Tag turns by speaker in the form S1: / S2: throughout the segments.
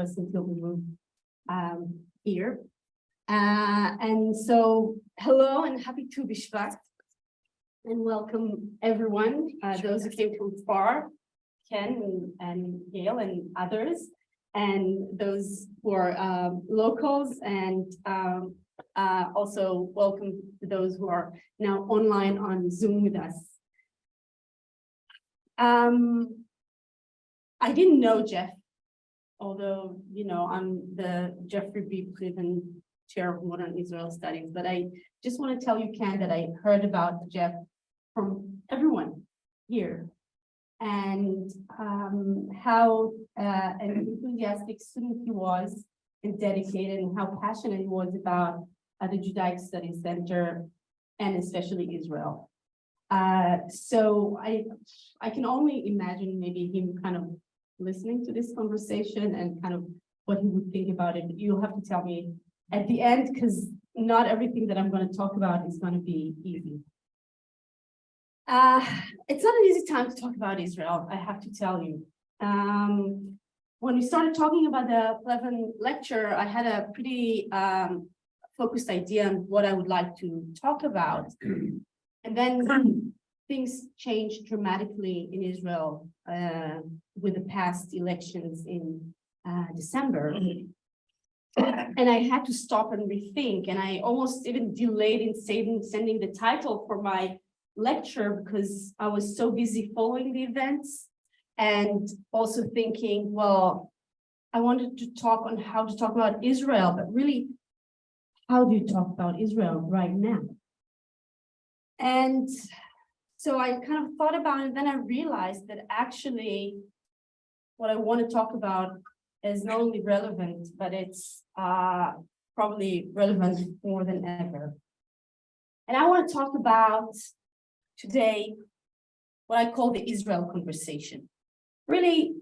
S1: us until we move here. And so, hello and happy to be Shvat, and welcome everyone, those who came from far, Ken and Gail and others, and those who are locals, and also welcome to those who are now online on Zoom with us. I didn't know Jeff, although, you know, I'm the Jeffrey B. Plevan Chair of Modern Israel Studies, but I just want to tell you, Ken, that I heard about Jeff from everyone here, and how an enthusiastic student he was, and dedicated, and how passionate he was about the Judaic Studies Center, and especially Israel. So I can only imagine maybe him kind of listening to this conversation and kind of what he would think about it. But you'll have to tell me at the end, because not everything that I'm going to talk about is going to be easy. It's not an easy time to talk about Israel, I have to tell you. When we started talking about the Plevan Lecture, I had a pretty focused idea on what I would like to talk about. And then things changed dramatically in Israel with the past elections in December. And I had to stop and rethink, and I almost even delayed in sending the title for my lecture because I was so busy following the events and also thinking, well, I wanted to talk on how to talk about Israel, but really, how do you talk about Israel right now? And so I kind of thought about it, and then I realized that actually what I want to talk about is not only relevant, but it's probably relevant more than ever. And I want to talk about today what I call the Israel conversation. Really,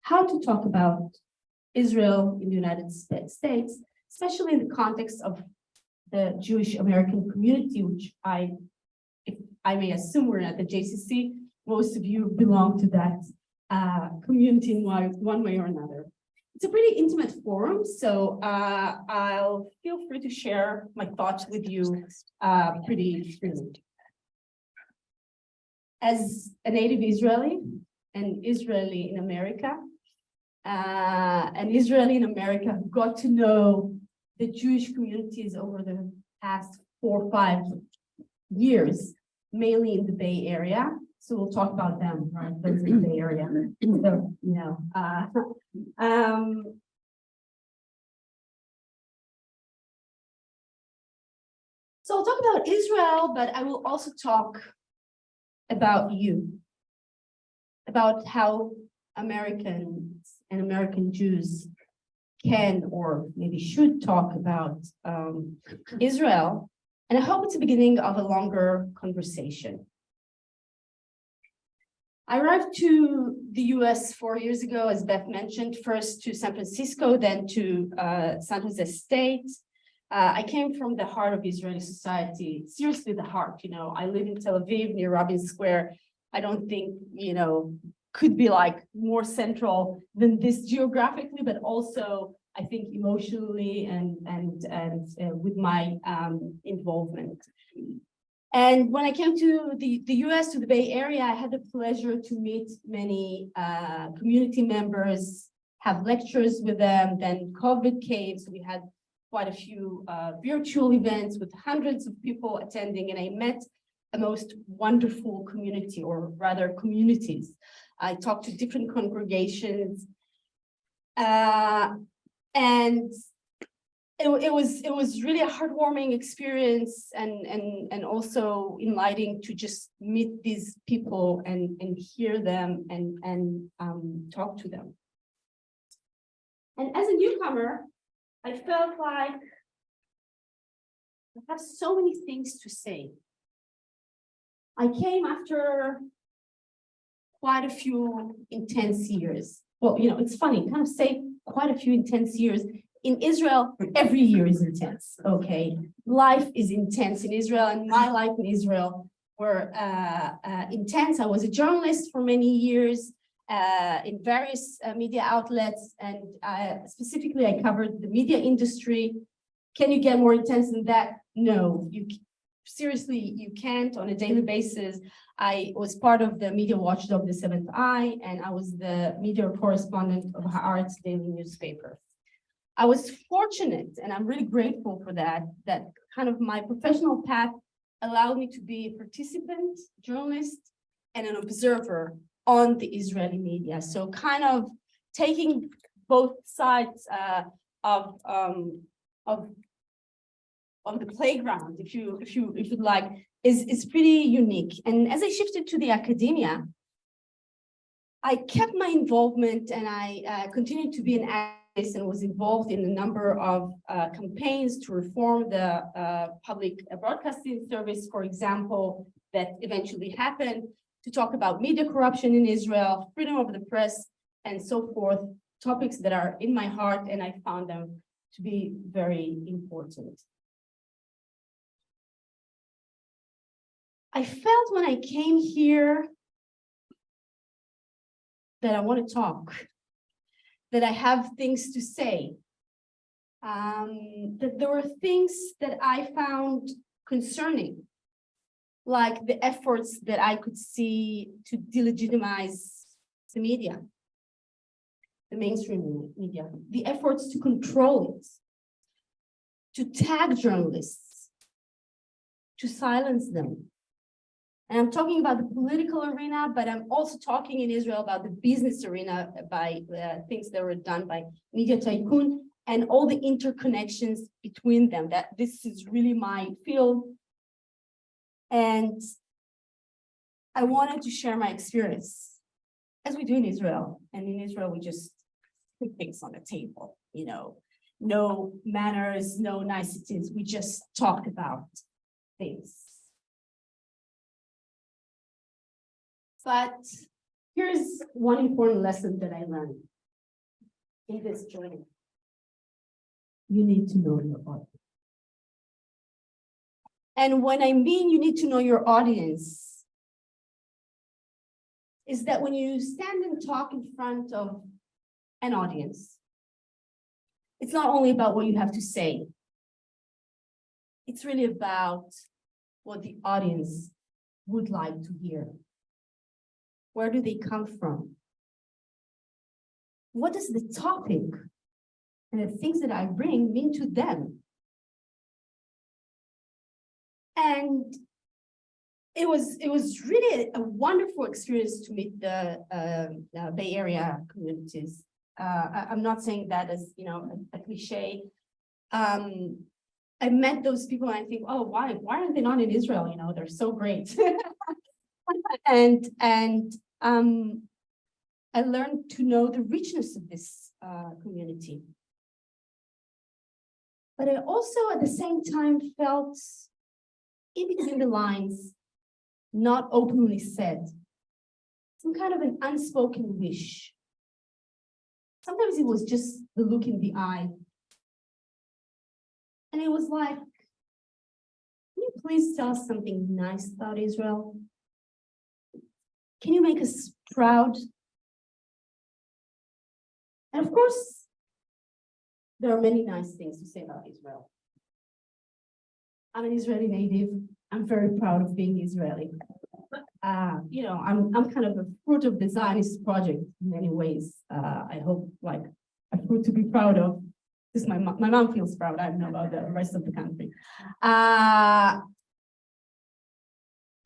S1: how to talk about Israel in the United States, especially in the context of the Jewish American community, which if I may assume we're at the JCC, most of you belong to that community in one way or another. It's a pretty intimate forum, so I'll feel free to share my thoughts with you pretty freely. As a native Israeli, an Israeli in America, an Israeli in America who got to know the Jewish communities over the past 4 or 5 years, mainly in the Bay Area. So we'll talk about them, right? Those in the Bay Area. So, you know, so I'll talk about Israel, but I will also talk about you, about how Americans and American Jews can or maybe should talk about Israel. And I hope it's the beginning of a longer conversation. I arrived to the US 4 years ago, as Beth mentioned, first to San Francisco, then to San Jose State. I came from the heart of Israeli society, seriously the heart, you know. I live in Tel Aviv near Rabin Square. I don't think, you know, could be like more central than this geographically, but also I think emotionally and with my involvement. And when I came to the US, to the Bay Area, I had the pleasure to meet many community members, have lectures with them. Then COVID came, so we had quite a few virtual events with hundreds of people attending, and I met a most wonderful community, or rather communities. I talked to different congregations, and it was really a heartwarming experience, and also enlightening to just meet these people and hear them and talk to them. And as a newcomer, I felt like I have so many things to say. I came after quite a few intense years. Well, you know, it's funny, kind of say quite a few intense years. In Israel, every year is intense, okay? Life is intense in Israel, and my life in Israel were intense. I was a journalist for many years. in various media outlets, and specifically I covered the media industry. Can you get more intense than that? No, seriously, you can't. On a daily basis. I was part of the media watchdog, the Seventh Eye, and I was the media correspondent of Haaretz daily newspaper. I was fortunate, and I'm really grateful for that kind of my professional path allowed me to be a participant, journalist, and an observer on the Israeli media. So kind of taking both sides of the playground, if you'd like, is pretty unique. And as I shifted to the academia, I kept my involvement, and I continued to be an activist and was involved in a number of campaigns to reform the public broadcasting service, for example, that eventually happened, to talk about media corruption in Israel, freedom of the press, and so forth, topics that are in my heart, and I found them to be very important. I felt when I came here that I want to talk, that I have things to say, that there were things that I found concerning, like the efforts that I could see to delegitimize the media, the mainstream media, the efforts to control it, to tag journalists, to silence them. And I'm talking about the political arena, but I'm also talking in Israel about the business arena by things that were done by media tycoon and all the interconnections between them. That this is really my field. And I wanted to share my experience, as we do in Israel. And in Israel, we just put things on the table, no manners, no niceties. We just talk about things. But here's one important lesson that I learned in this journey. You need to know your audience. And when I mean you need to know your audience, is that when you stand and talk in front of an audience, it's not only about what you have to say. It's really about what the audience would like to hear. Where do they come from? What does the topic and the things that I bring mean to them? And it was really a wonderful experience to meet the Bay Area communities. I'm not saying that as a cliche. I met those people and I think, oh, why aren't they not in Israel? They're so great. And I learned to know the richness of this community. But I also, at the same time, felt in between the lines, not openly said, some kind of an unspoken wish. Sometimes it was just the look in the eye. And it was like, can you please tell us something nice about Israel? Can you make us proud? And of course, there are many nice things to say about Israel. I'm an Israeli native. I'm very proud of being Israeli. I'm kind of a fruit of the Zionist project in many ways. I hope like a fruit to be proud of. This my mom feels proud. I don't know about the rest of the country. I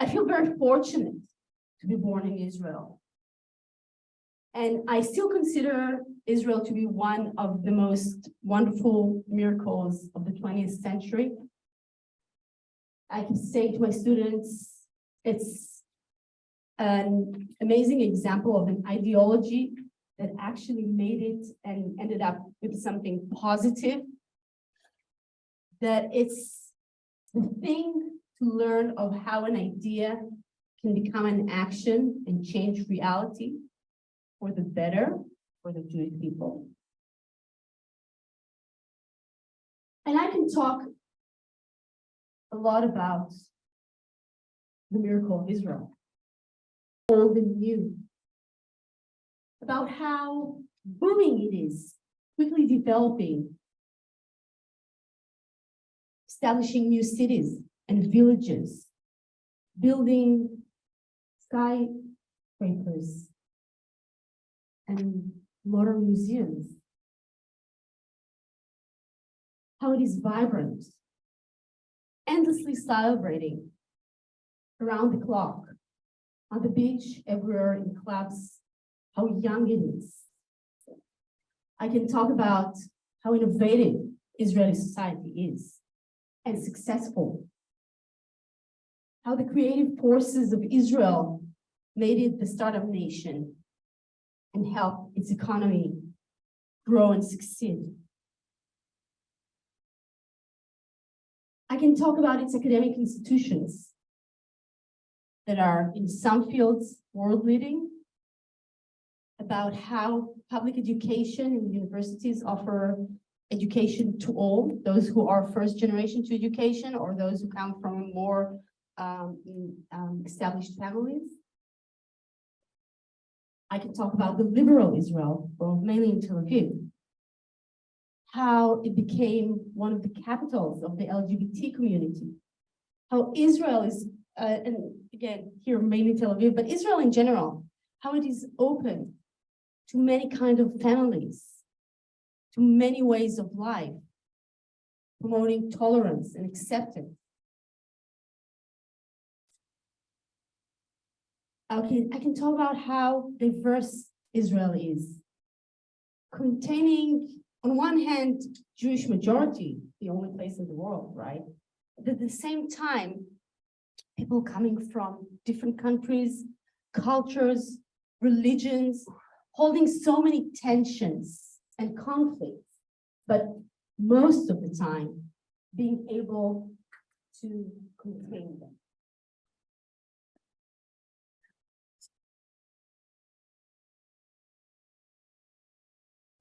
S1: feel very fortunate to be born in Israel. And I still consider Israel to be one of the most wonderful miracles of the 20th century. I can say to my students, it's an amazing example of an ideology that actually made it and ended up with something positive. That it's the thing to learn of how an idea can become an action and change reality for the better for the Jewish people. And I can talk a lot about the miracle of Israel, old and new, about how booming it is, quickly developing, establishing new cities and villages, building skyscrapers and modern museums. How it is vibrant, endlessly celebrating around the clock, on the beach, everywhere, in clubs, how young it is. I can talk about how innovative Israeli society is and successful. How the creative forces of Israel made it the startup nation and helped its economy grow and succeed. I can talk about its academic institutions that are in some fields world leading, about how public education and universities offer education to all, those who are first generation to education or those who come from more established families. I can talk about the liberal Israel, well, mainly in Tel Aviv, how it became one of the capitals of the LGBT community, how Israel is, and again, here mainly Tel Aviv, but Israel in general, how it is open to many kinds of families, to many ways of life, promoting tolerance and acceptance. I can talk about how diverse Israel is, containing, on one hand, Jewish majority, the only place in the world, right? But at the same time, people coming from different countries, cultures, religions, holding so many tensions and conflicts, but most of the time being able to contain them.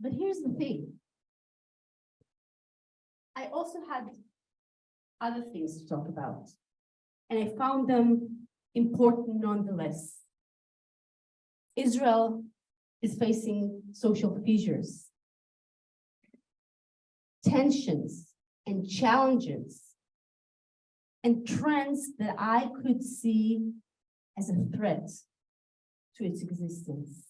S1: But here's the thing. I also had other things to talk about, and I found them important nonetheless. Israel is facing social fissures, tensions and challenges, and trends that I could see as a threat to its existence.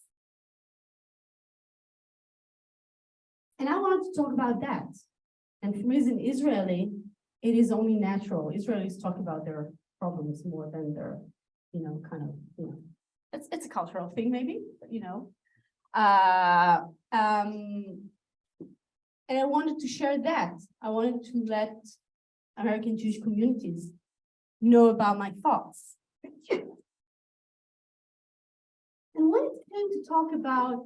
S1: And I wanted to talk about that. And for me as an Israeli, it is only natural. Israelis talk about their problems more than their, it's a cultural thing maybe, but, and I wanted to share that. I wanted to let American Jewish communities know about my thoughts. And when it came to talk about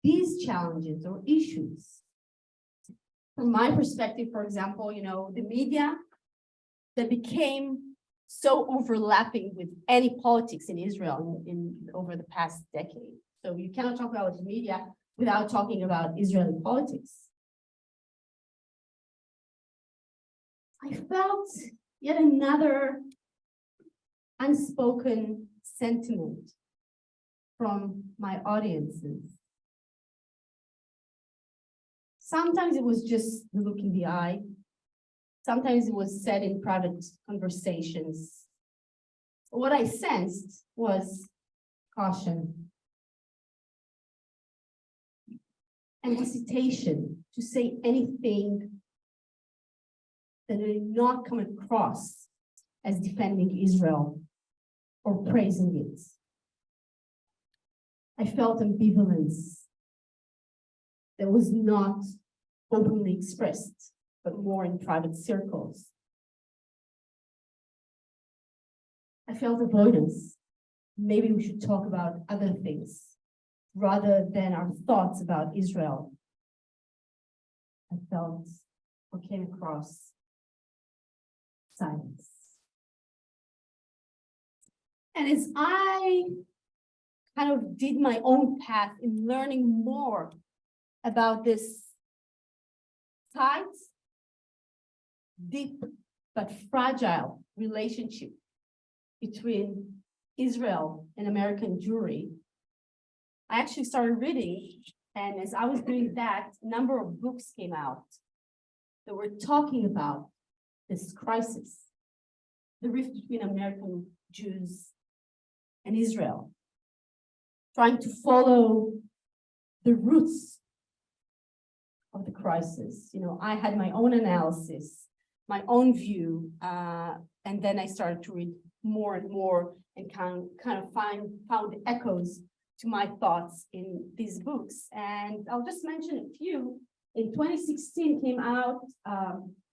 S1: these challenges or issues, from my perspective, for example, the media that became so overlapping with any politics in Israel over the past decade. So you cannot talk about the media without talking about Israeli politics. I felt yet another unspoken sentiment from my audiences. Sometimes it was just the look in the eye. Sometimes it was said in private conversations. What I sensed was caution and hesitation to say anything that did not come across as defending Israel or praising it. I felt ambivalence that was not openly expressed, but more in private circles. I felt avoidance. Maybe we should talk about other things rather than our thoughts about Israel. I felt or came across silence. And as I kind of did my own path in learning more about this tight, deep, but fragile relationship between Israel and American Jewry, I actually started reading, and as I was doing that, a number of books came out that were talking about this crisis, the rift between American Jews and Israel, trying to follow the roots of the crisis. You know, I had my own analysis, my own view, and then I started to read more and more and kind of found echoes to my thoughts in these books. And I'll just mention a few. In 2016 came out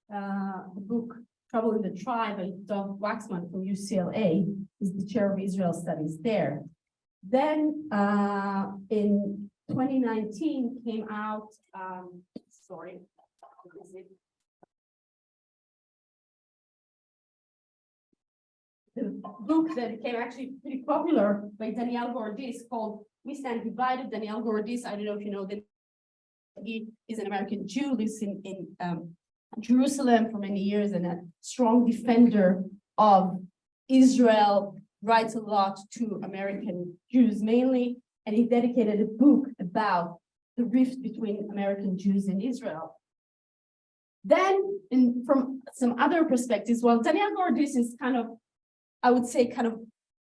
S1: the book Trouble in the Tribe by Doug Waxman from UCLA. He's the chair of Israel Studies there. Then in 2019 came out, the book that became actually pretty popular by Daniel Gordis called We Stand Divided. Daniel Gordis, I don't know if you know that he is an American Jew, lives in Jerusalem for many years and a strong defender of Israel, writes a lot to American Jews mainly, and he dedicated a book about the rift between American Jews and Israel. Then, from some other perspectives, well, Daniel Gordis is kind of, I would say, kind of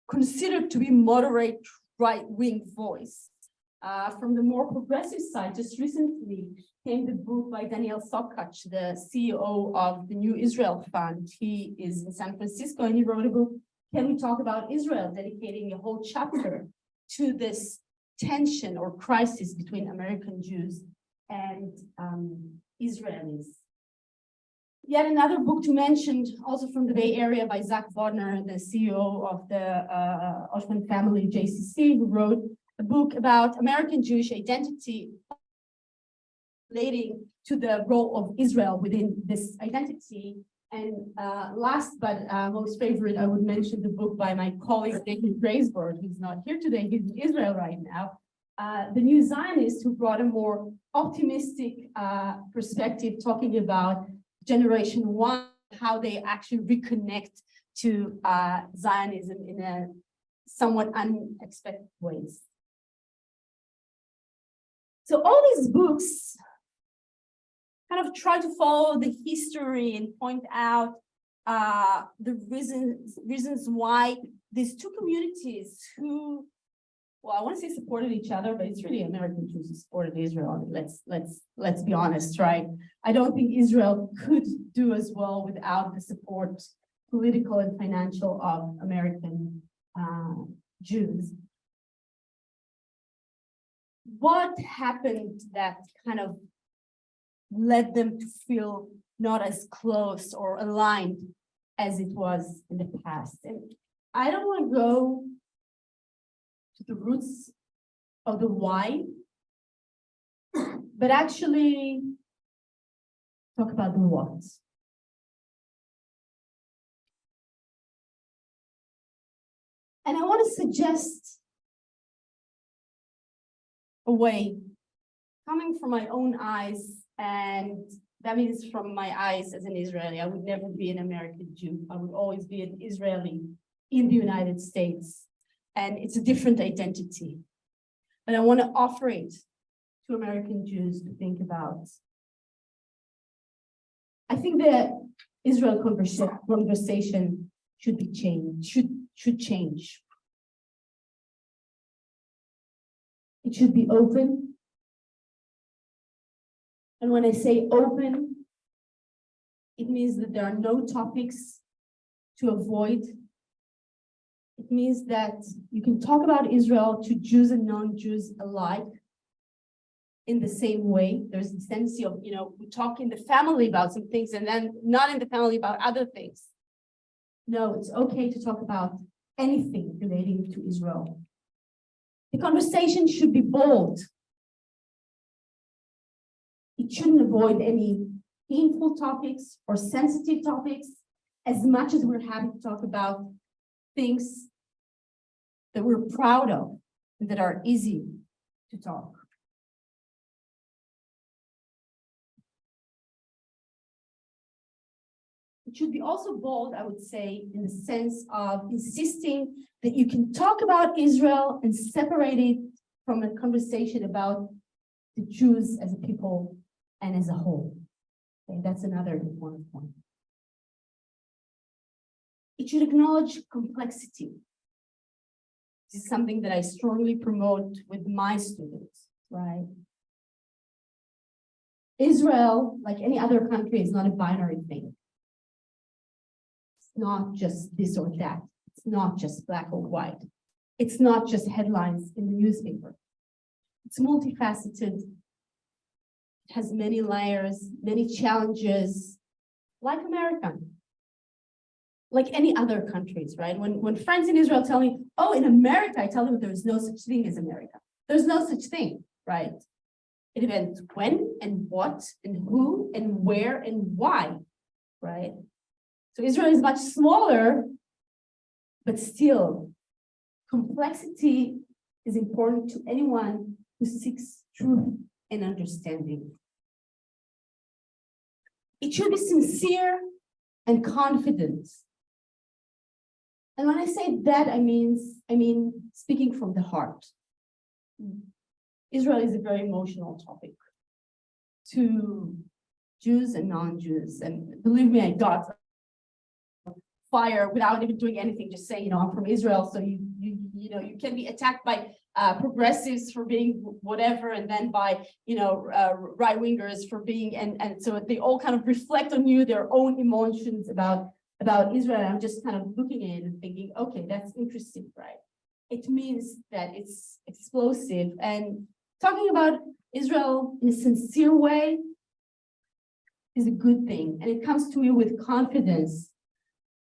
S1: considered to be moderate right-wing voice. From the more progressive side, just recently came the book by Daniel Sokach, the CEO of the New Israel Fund. He is in San Francisco, and he wrote a book, Can We Talk About Israel?, dedicating a whole chapter to this tension or crisis between American Jews and Israelis. Yet another book to mention, also from the Bay Area, by Zach Bodner, the CEO of the Oshman family, JCC, who wrote a book about American Jewish identity relating to the role of Israel within this identity. And last but most favorite, I would mention the book by my colleague, David Graysberg, who's not here today, he's in Israel right now, the New Zionist, who brought a more optimistic perspective, talking about Generation One, how they actually reconnect to Zionism in a somewhat unexpected ways. So all these books kind of try to follow the history and point out the reasons why these two communities who, well, I want to say supported each other, but it's really American Jews who supported Israel. Let's be honest, right? I don't think Israel could do as well without the support, political and financial, of American Jews. What happened that kind of led them to feel not as close or aligned as it was in the past? And I don't want to go to the roots of the why, but actually talk about the what. And I want to suggest a way coming from my own eyes, and that means from my eyes as an Israeli. I would never be an American Jew. I would always be an Israeli in the United States. And it's a different identity. But I want to offer it to American Jews to think about. I think the Israel conversation should be changed, should change. It should be open. And when I say open, it means that there are no topics to avoid. It means that you can talk about Israel to Jews and non-Jews alike in the same way. There's this tendency of, we talk in the family about some things and then not in the family about other things. No, it's okay to talk about anything relating to Israel. The conversation should be bold. It shouldn't avoid any painful topics or sensitive topics, as much as we're happy to talk about things that we're proud of and that are easy to talk. It should be also bold, I would say, in the sense of insisting that you can talk about Israel and separate it from a conversation about the Jews as a people and as a whole. Okay, that's another important point. It should acknowledge complexity. This is something that I strongly promote with my students, right? Israel, like any other country, is not a binary thing. It's not just this or that. It's not just black or white. It's not just headlines in the newspaper. It's multifaceted. It has many layers, many challenges, like America, like any other countries, right? When friends in Israel tell me, oh, in America, I tell them there is no such thing as America. There's no such thing, right? It depends when and what and who and where and why, right? So Israel is much smaller, but still, complexity is important to anyone who seeks truth and understanding. It should be sincere and confident. And when I say that, I mean speaking from the heart. Israel is a very emotional topic to Jews and non-Jews. And believe me, I got fire without even doing anything, just saying, I'm from Israel. So you can be attacked by progressives for being whatever, and then by, right-wingers for being, and so they all kind of reflect on you, their own emotions about Israel. I'm just kind of looking at it and thinking, okay, that's interesting, right? It means that it's explosive, and talking about Israel in a sincere way is a good thing. And it comes to me with confidence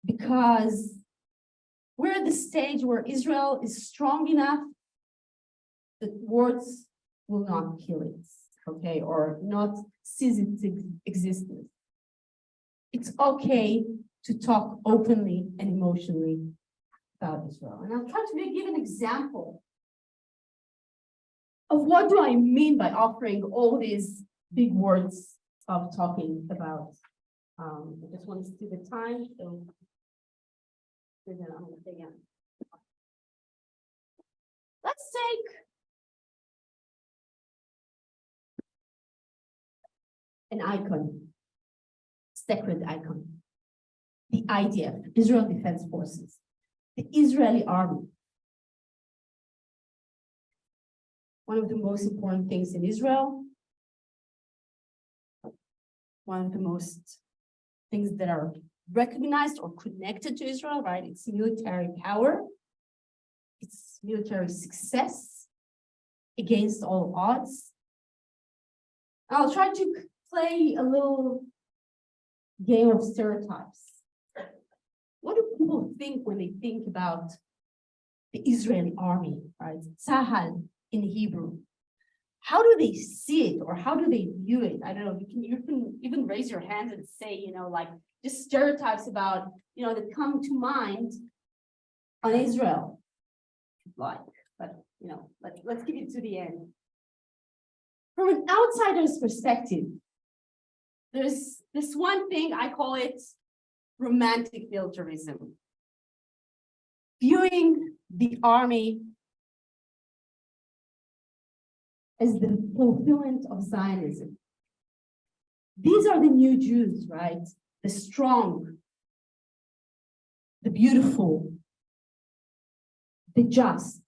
S1: because we're at the stage where Israel is strong enough that words will not kill it, okay, or not cease its existence. It's okay to talk openly and emotionally about Israel. And I'll try to give an example of what do I mean by offering all these big words of talking about. I just want to see the time, so I'm going to say again. Let's take an icon, sacred icon, the IDF, Israel Defense Forces, the Israeli army. One of the most important things in Israel, one of the most things that are recognized or connected to Israel, right? It's military power, it's military success against all odds. I'll try to play a little game of stereotypes. What do people think when they think about the Israeli army, right? Tzahal in Hebrew. How do they see it, or how do they view it? I don't know. You can even raise your hands and say, like just stereotypes about, that come to mind on Israel. Like, but let's give it to the end. From an outsider's perspective, there's this one thing, I call it romantic militarism. Viewing the army as the fulfillment of Zionism. These are the new Jews, right? The strong, the beautiful, the just,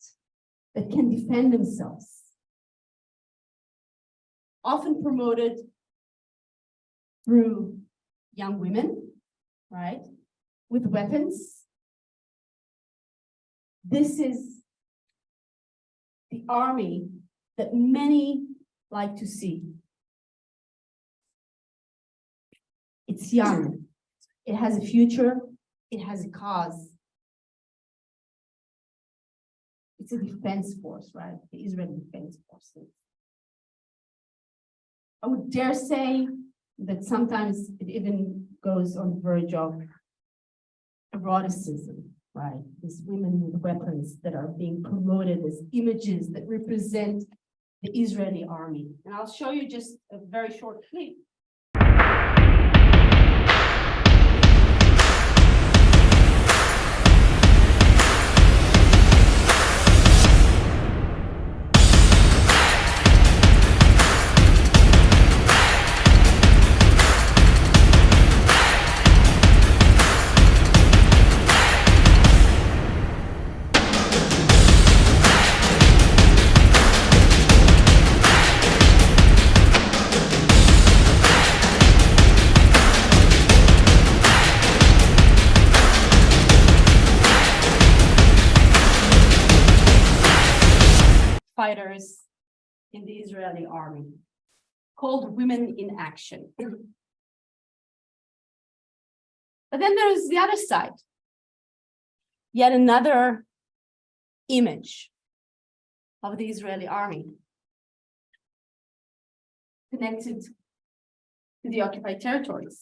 S1: that can defend themselves. Often promoted through young women, right? With weapons. This is the army that many like to see. It's young, it has a future, it has a cause. It's a defense force, right? The Israeli Defense Forces. I would dare say that sometimes it even goes on the verge of eroticism, right? These women with weapons that are being promoted as images that represent the Israeli army. And I'll show you just a very short clip. fighters in the Israeli army called Women in Action. But then there's the other side, yet another image of the Israeli army connected to the occupied territories.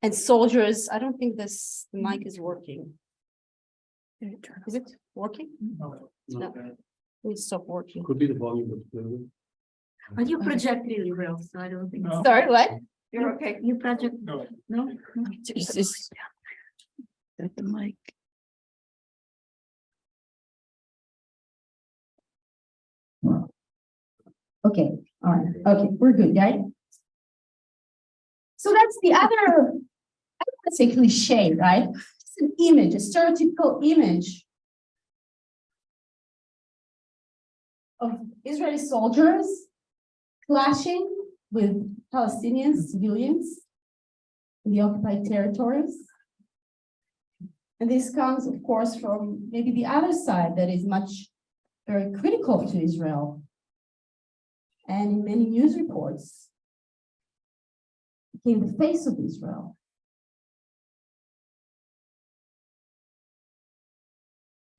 S1: And soldiers, I don't think the mic is working. Is it working?
S2: No.
S1: No. It stopped working.
S2: Could be the volume of the.
S3: But you project really well, so I don't think.
S2: No.
S1: Sorry, what? You're okay.
S3: You project,
S2: No.
S3: no?
S1: It's
S3: The mic.
S1: okay, all right, okay, we're good, right? So that's the other, I don't want to say cliche, right? It's an image, a stereotypical image of Israeli soldiers clashing with Palestinian civilians in the occupied territories. And this comes, of course, from maybe the other side that is very critical to Israel. And in many news reports, became the face of Israel.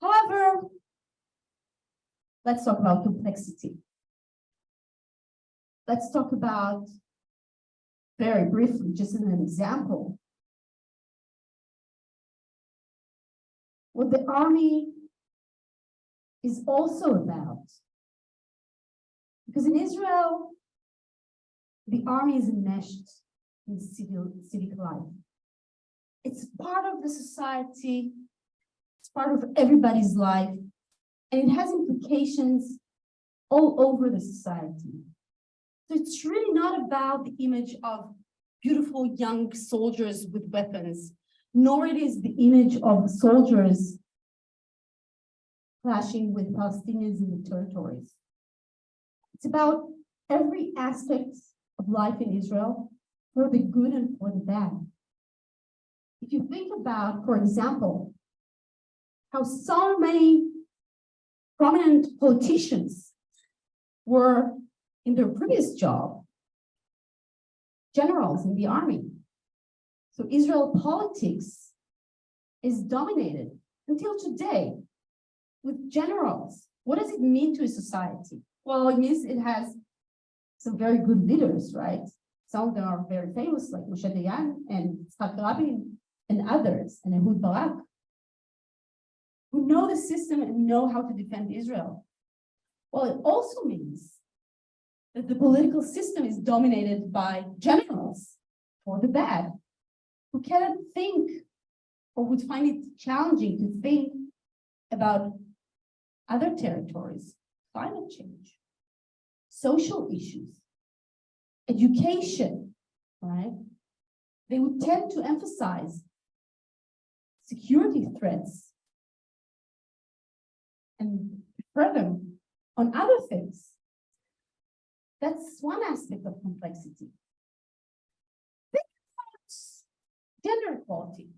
S1: However, let's talk about complexity. Let's talk about, very briefly, just as an example, what the army is also about. Because in Israel, the army is enmeshed in civic life. It's part of the society, it's part of everybody's life, and it has implications all over the society. So it's really not about the image of beautiful young soldiers with weapons, nor it is the image of soldiers clashing with Palestinians in the territories. It's about every aspect of life in Israel, for the good and for the bad. If you think about, for example, how so many prominent politicians were in their previous job, generals in the army. So Israel politics is dominated until today with generals. What does it mean to a society? Well, it means it has some very good leaders, right? Some of them are very famous, like Moshe Dayan and Yitzhak Rabin and others, and Ehud Barak, who know the system and know how to defend Israel. Well, it also means that the political system is dominated by generals, for the bad, who cannot think or would find it challenging to think about other territories, climate change, social issues, education, right? They would tend to emphasize security threats and further on other things. That's one aspect of complexity. Think about gender equality.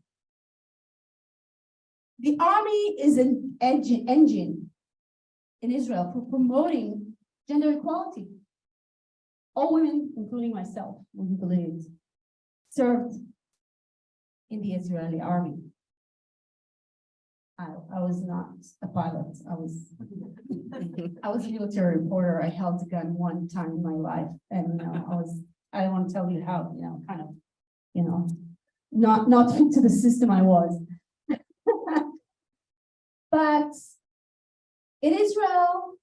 S1: The army is an engine in Israel for promoting gender equality. All women, including myself, would you believe it, served in the Israeli army. I was not a pilot. I was a military reporter. I held a gun one time in my life, and I don't want to tell you how, kind of, not fit to the system I was. But in Israel,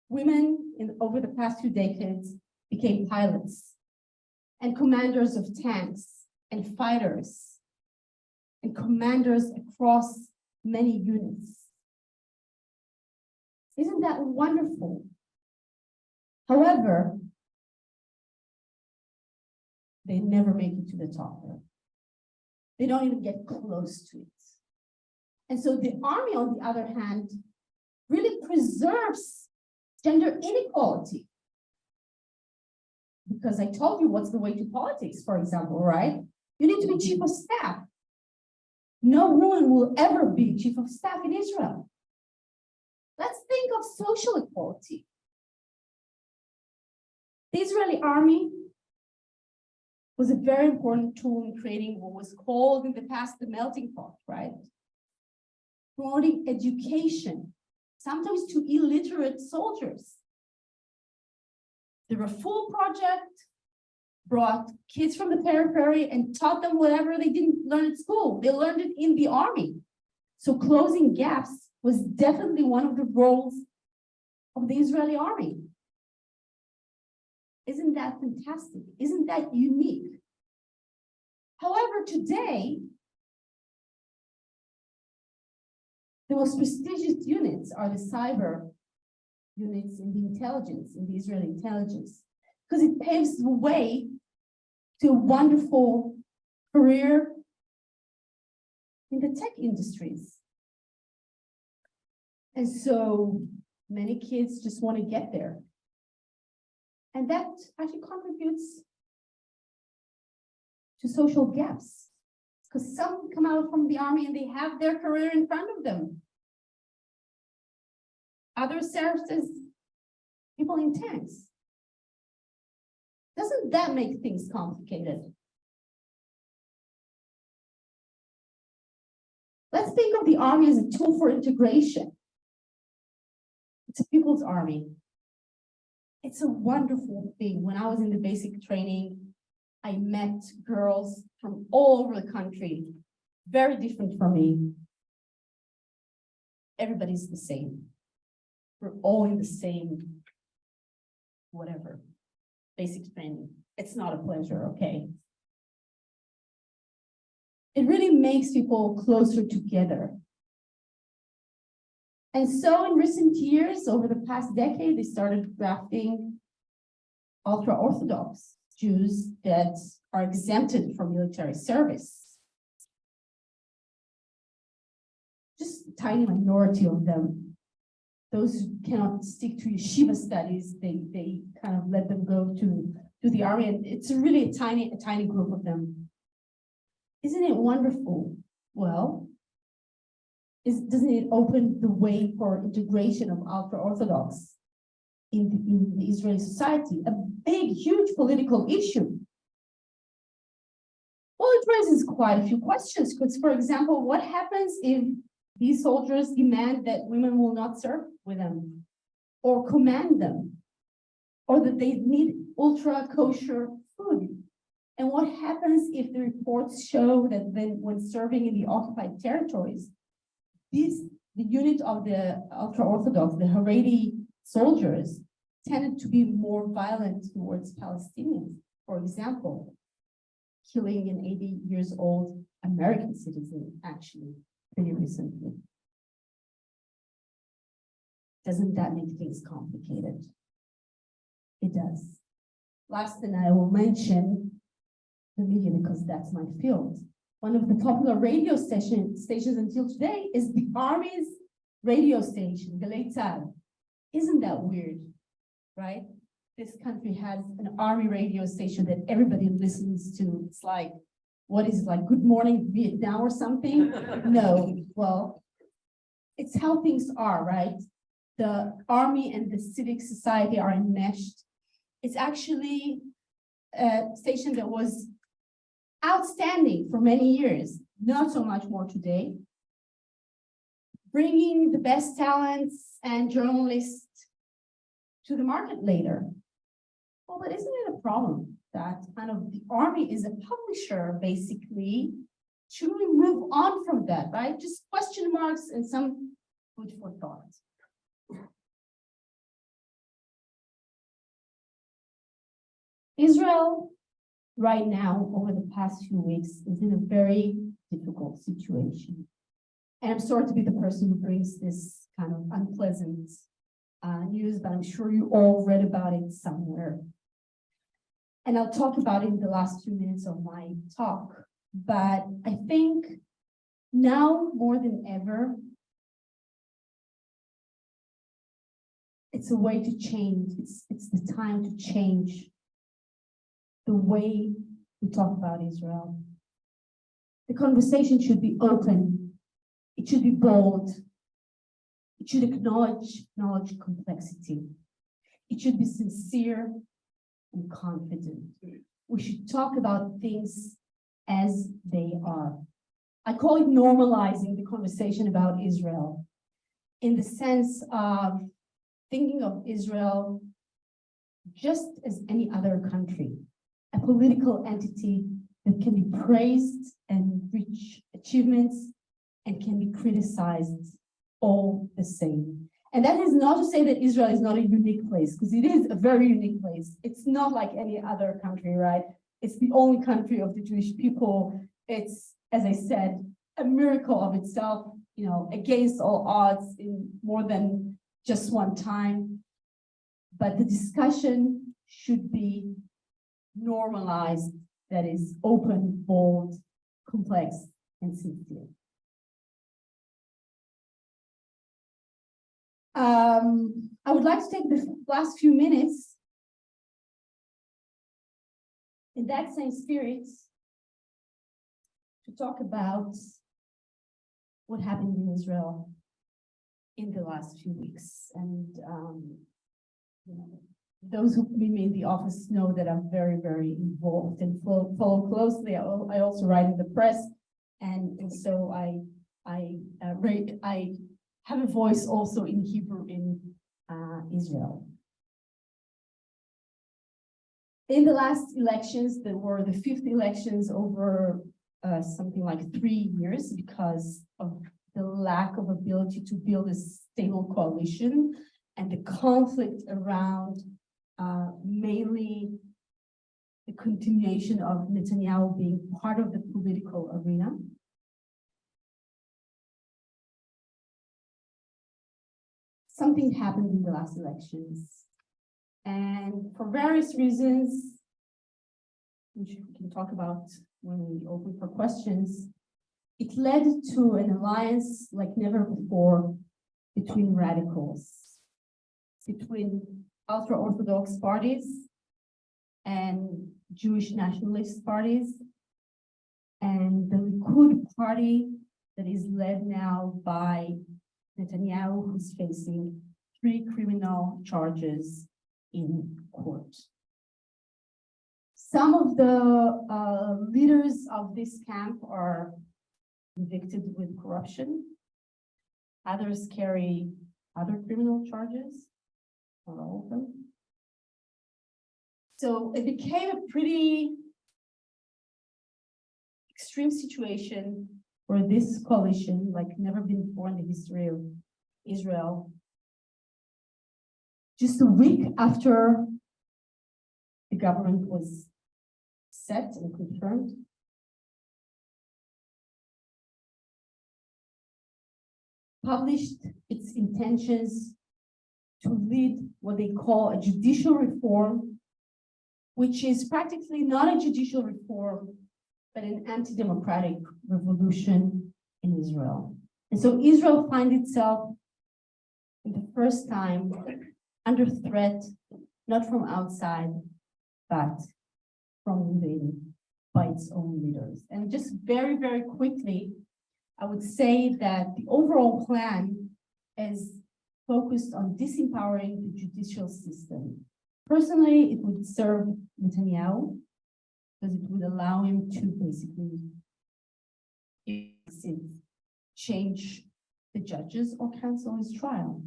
S1: women over the past few decades became pilots and commanders of tanks and fighters and commanders across many units. Isn't that wonderful? However, they never make it to the top. They don't even get close to it. And so the army, on the other hand, really preserves gender inequality. Because I told you what's the way to politics, for example, right? You need to be chief of staff. No woman will ever be chief of staff in Israel. Let's think of social equality. The Israeli army was a very important tool in creating what was called in the past the melting pot, right? Promoting education, sometimes to illiterate soldiers. The Raful project brought kids from the periphery and taught them whatever they didn't learn at school. They learned it in the army. So closing gaps was definitely one of the roles of the Israeli army. Isn't that fantastic? Isn't that unique? However, today, the most prestigious units are the cyber units in the intelligence, in the Israeli intelligence, because it paves the way to a wonderful career in the tech industries. And so many kids just want to get there. And that actually contributes to social gaps, because some come out from the army and they have their career in front of them. Others serve as people in tanks. Doesn't that make things complicated? Let's think of the army as a tool for integration. It's a people's army. It's a wonderful thing. When I was in the basic training, I met girls from all over the country, very different from me. Everybody's the same. We're all in the same, whatever, basic training. It's not a pleasure, okay? It really makes people closer together. And so in recent years, over the past decade, they started drafting ultra-Orthodox Jews that are exempted from military service. Just a tiny minority of them. Those who cannot stick to yeshiva studies, they kind of let them go to the army. And it's really a tiny group of them. Isn't it wonderful? Well, doesn't it open the way for integration of ultra-Orthodox in the Israeli society? A big, huge political issue. Well, it raises quite a few questions, because, for example, what happens if these soldiers demand that women will not serve with them, or command them, or that they need ultra-kosher food? And what happens if the reports show that when serving in the occupied territories, the unit of the ultra-Orthodox, the Haredi soldiers, tended to be more violent towards Palestinians? For example, killing an 80-year-old American citizen, actually, pretty recently. Doesn't that make things complicated? It does. Last thing I will mention, the media, because that's my field. One of the popular radio stations until today is the Army's radio station, Galei Tzahal. Isn't that weird, right? This country has an Army radio station that everybody listens to. It's like, what is it, like Good Morning Vietnam or something? No, well, it's how things are, right? The Army and the civic society are enmeshed. It's actually a station that was outstanding for many years, not so much more today, bringing the best talents and journalists to the market later. Well, but isn't it a problem that kind of the Army is a publisher, basically? Shouldn't we move on from that, right? Just question marks and some food for thought. Israel right now, over the past few weeks, is in a very difficult situation. And I'm sorry to be the person who brings this kind of unpleasant news, but I'm sure you all read about it somewhere. And I'll talk about it in the last few minutes of my talk. But I think now more than ever, it's a way to change. It's the time to change the way we talk about Israel. The conversation should be open. It should be bold. It should acknowledge complexity. It should be sincere and confident. We should talk about things as they are. I call it normalizing the conversation about Israel, in the sense of thinking of Israel just as any other country, a political entity that can be praised and reach achievements and can be criticized all the same. And that is not to say that Israel is not a unique place, because it is a very unique place. It's not like any other country, right? It's the only country of the Jewish people. It's, as I said, a miracle of itself, you know, against all odds in more than just one time. But the discussion should be normalized, that is open, bold, complex, and sincere. I would like to take the last few minutes in that same spirit to talk about what happened in Israel in the last few weeks. And you know, those who meet me in the office know that I'm very, very involved and follow closely. I also write in the press, and so I have a voice also in Hebrew in Israel. In the last elections, there were the fifth elections over something like 3 years because of the lack of ability to build a stable coalition and the conflict around mainly the continuation of Netanyahu being part of the political arena. Something happened in the last elections, and for various reasons, which we can talk about when we open for questions, it led to an alliance like never before between radicals, between ultra-Orthodox parties and Jewish nationalist parties, and the Likud party that is led now by Netanyahu, who's facing 3 criminal charges in court. Some of the leaders of this camp are convicted with corruption. Others carry other criminal charges, not all of them. So it became a pretty extreme situation where this coalition, like never been before in the history of Israel, just a week after the government was set and confirmed, published its intentions to lead what they call a judicial reform, which is practically not a judicial reform, but an anti-democratic revolution in Israel. And so Israel finds itself, for the first time, under threat, not from outside, but from within, by its own leaders. And just very, very quickly, I would say that the overall plan is focused on disempowering the judicial system. Personally, it would serve Netanyahu, because it would allow him to basically change the judges or cancel his trial.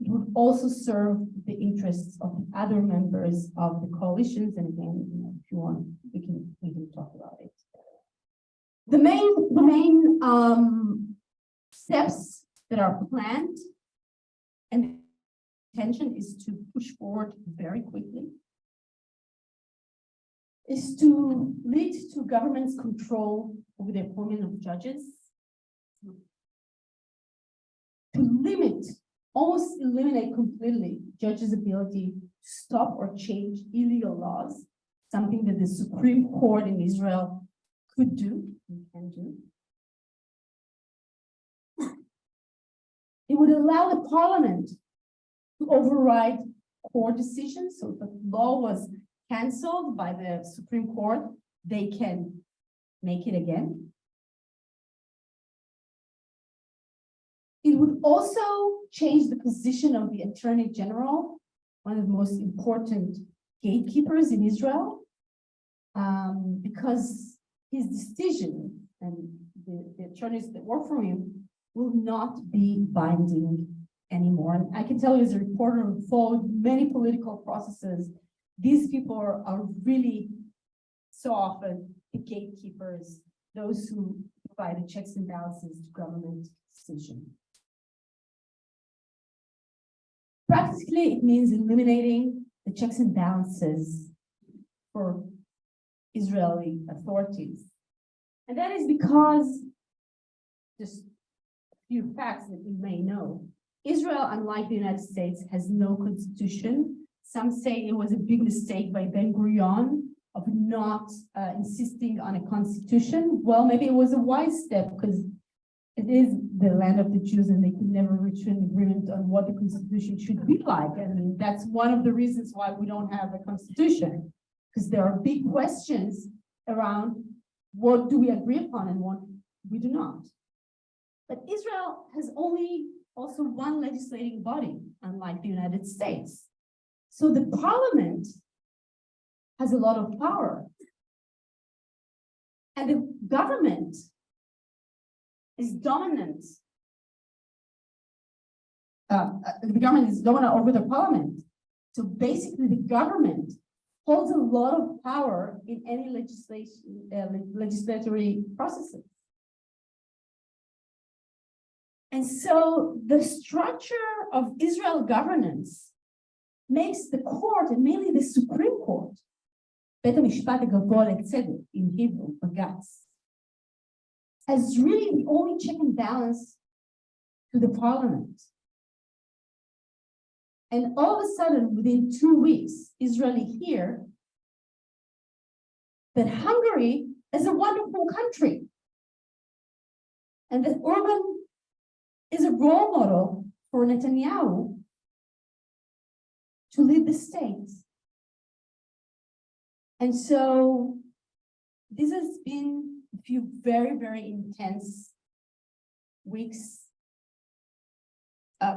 S1: It would also serve the interests of the other members of the coalitions. And again, you know, if you want, we can talk about it. The main steps that are planned and the intention is to push forward very quickly, is to lead to government's control over the appointment of judges, to limit, almost eliminate completely judges' ability to stop or change illegal laws, something that the Supreme Court in Israel could do and can do. It would allow the parliament to override court decisions. So if the law was canceled by the Supreme Court, they can make it again. It would also change the position of the Attorney General, one of the most important gatekeepers in Israel, because his decision and the attorneys that work for him will not be binding anymore. And I can tell you as a reporter who followed many political processes, these people are really so often the gatekeepers, those who provide the checks and balances to government decision. Practically, it means eliminating the checks and balances for Israeli authorities. And that is because, just a few facts that you may know, Israel, unlike the United States, has no constitution. Some say it was a big mistake by Ben-Gurion of not insisting on a constitution. Well, maybe it was a wise step because it is the land of the Jews and they could never reach an agreement on what the constitution should be like. I mean, that's one of the reasons why we don't have a constitution, because there are big questions around what do we agree upon and what we do not. But Israel has only also one legislating body, unlike the United States. So the parliament has a lot of power. And the government is dominant. The government is dominant over the parliament. So basically the government holds a lot of power in any legislatory processes. And so the structure of Israel governance makes the court, and mainly the Supreme Court, בית המשפט הגבוה לצדק, in Hebrew, בג"ץ, as really the only check and balance to the parliament. And all of a sudden, within 2 weeks, Israeli hear that Hungary is a wonderful country and that Orban is a role model for Netanyahu to lead the state. And so this has been a few very, very intense weeks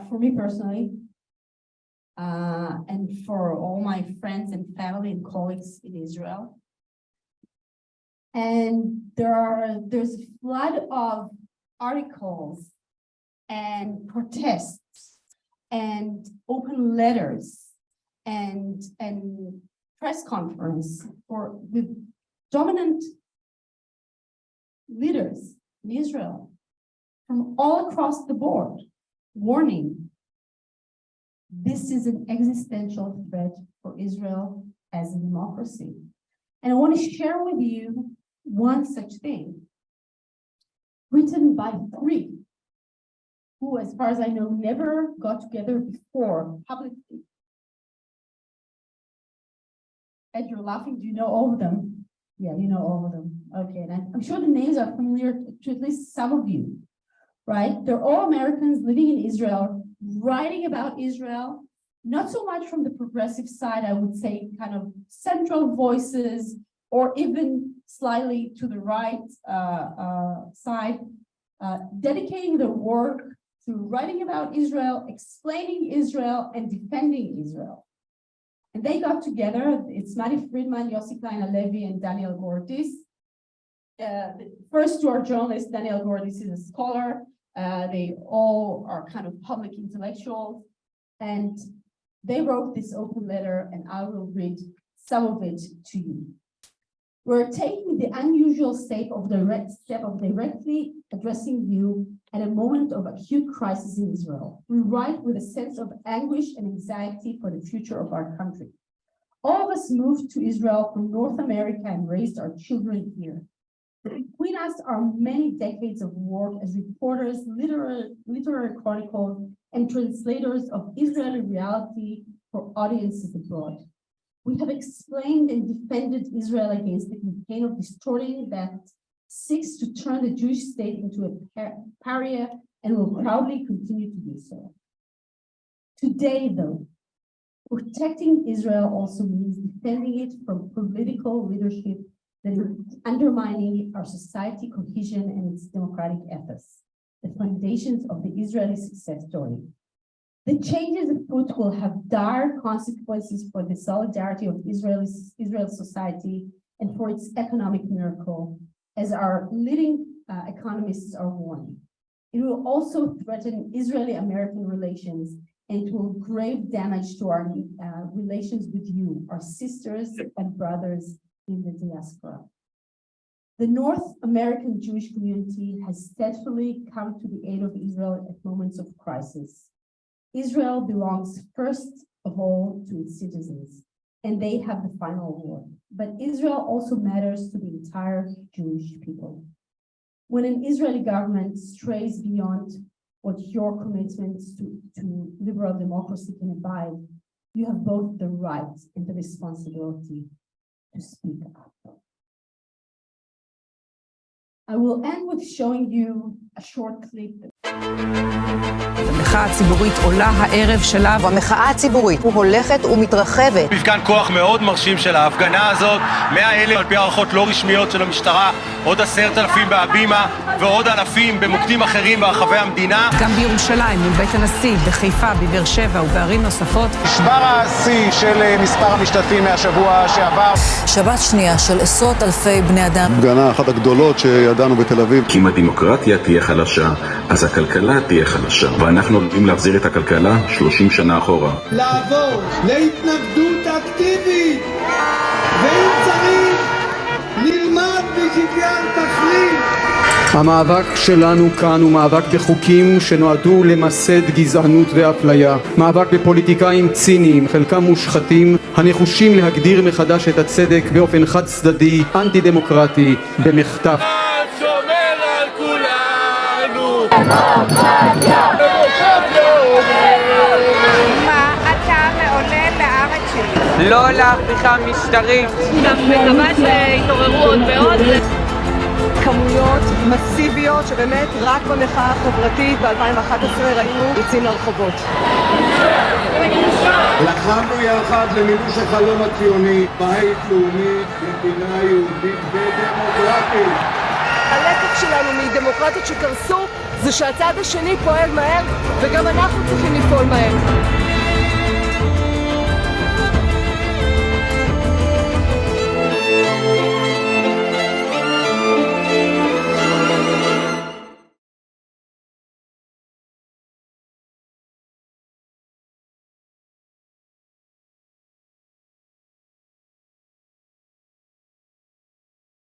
S1: for me personally, and for all my friends and family and colleagues in Israel. And there's a flood of articles and protests and open letters and press conference with dominant leaders in Israel from all across the board, warning this is an existential threat for Israel as a democracy. And I want to share with you one such thing written by 3 who, as far as I know, never got together before publicly. Ed, you're laughing. Do you know all of them? Yeah, you know all of them. Okay, and I'm sure the names are familiar to at least some of you, right? They're all Americans living in Israel, writing about Israel, not so much from the progressive side, I would say kind of central voices, or even slightly to the right side, dedicating their work to writing about Israel, explaining Israel, and defending Israel. And they got together. It's Mari Friedman, Yossi Klein Alevi, and Daniel Gordis. The first 2 are journalists. Daniel Gordis is a scholar. They all are kind of public intellectuals. And they wrote this open letter, and I will read some of it to you. We're taking the unusual step of directly addressing you at a moment of acute crisis in Israel. We write with a sense of anguish and anxiety for the future of our country. All of us moved to Israel from North America and raised our children here. Between us are many decades of work as reporters, literary chronicles, and translators of Israeli reality for audiences abroad. We have explained and defended Israel against the campaign of distorting that seeks to turn the Jewish state into a pariah and will proudly continue to do so. Today, though, protecting Israel also means defending it from political leadership that is undermining our society cohesion and its democratic ethos. the foundations of the Israeli success story. The changes afoot will have dire consequences for the solidarity of Israel society and for its economic miracle, as our leading economists are warning. It will also threaten Israeli-American relations, and it will grave damage to our relations with you, our sisters and brothers in the diaspora. The North American Jewish community has steadfastly come to the aid of Israel at moments of crisis. Israel belongs first of all to its citizens, and they have the final word. But Israel also matters to the entire Jewish people. When an Israeli government strays beyond what your commitments to liberal democracy can abide, you have both the right and the responsibility to speak up. I will end with showing you a short clip.
S2: המחאה הציבורית עולה הערב שלה,
S4: והמחאה הציבורית הולכת ומתרחבת.
S5: מפגן כוח מאוד מרשים של ההפגנה הזאת, 100,000 על פי הערכות לא רשמיות של המשטרה, עוד 10,000 בהבימה ועוד אלפים במוקדים אחרים ברחבי המדינה.
S2: גם בירושלים, מול בית הנשיא, בחיפה, בבאר שבע ובערים נוספות.
S5: נשבר השיא של מספר המשתתפים מהשבוע שעבר.
S4: שבת שנייה של עשרות אלפי בני אדם.
S6: הפגנה אחת הגדולות שידענו בתל אביב.
S7: אם הדמוקרטיה תהיה חלשה, אז הכלכלה תהיה חלשה, ואנחנו עומדים להחזיר את הכלכלה 30 שנה אחורה.
S8: לעבור להתנגדות אקטיבית, ואם צריך, נלמד בשוויון תכלית.
S9: המאבק שלנו כאן הוא מאבק בחוקים שנועדו למסד גזענות ואפליה. מאבק בפוליטיקאים ציניים, חלקם מושחתים, הנחושים להגדיר מחדש את הצדק באופן חד צדדי, אנטי דמוקרטי, במחטף.
S5: שומר על כולנו!
S10: מה אתה מעולה לארץ שלי?
S2: לא להפיכה משטרית.
S10: גם מקווה שיתעוררו עוד ועוד.
S4: כמויות מסיביות שבאמת רק במחאה החברתית ב-2011 ראינו יוצאים לרחובות.
S8: לחמנו יחד למימוש החלום הציוני, בית לאומי, מדינה יהודית ודמוקרטית.
S4: הלקח שלנו מדמוקרטיות שקרסו זה שהצד השני פועל מהר, וגם אנחנו צריכים לפעול מהר.